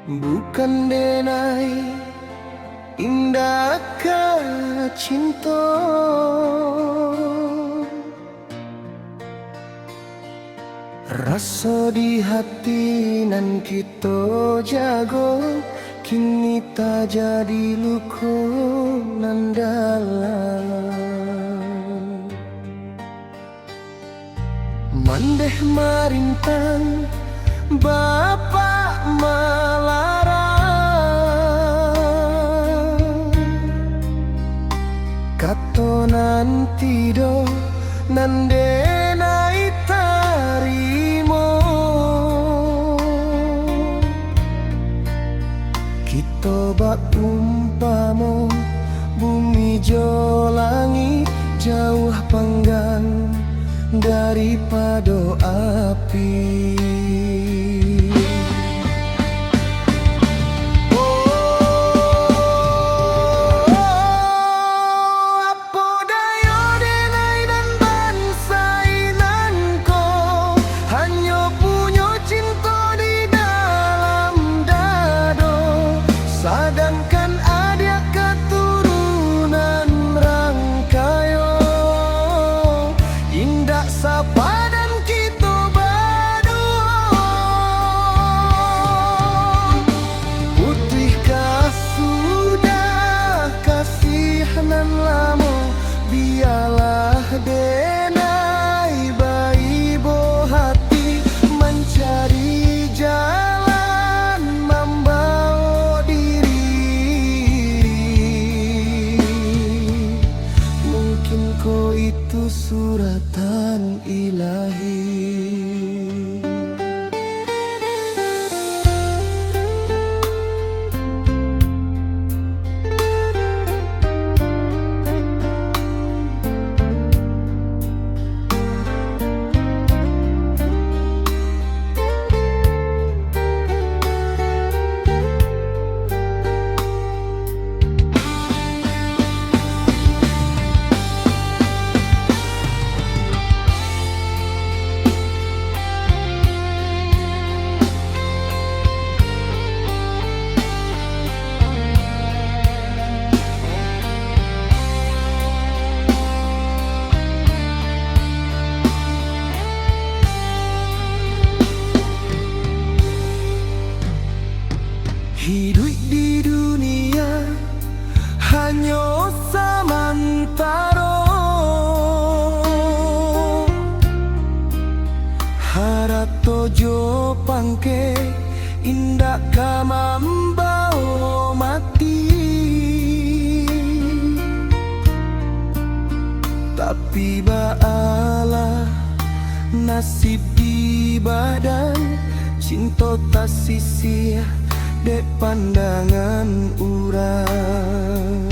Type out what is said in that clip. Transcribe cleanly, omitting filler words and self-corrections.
Bukan denai indah ka cinta, rasa di hati nan kita jago kini tak jadi luka nan dalam. Mandeh marintang Bapak melarang, kato nanti do nandenai tarimo. Kita bak umpamo bumi jo langit, jauh panggang daripada api. Sedangkan ada keturunan rangkayo indah sapa dan kita berdua. Putihkah sudah kasihanan lama, biarlah denai bayi bo hati mencari jalan membawa kau itu suratan ilahi. Hidup di dunia hanya sementara, harap tojo pangke indah ka membawa mati. Tapi baalah nasib di badan, cinta tak sia-sia dek pandangan urang.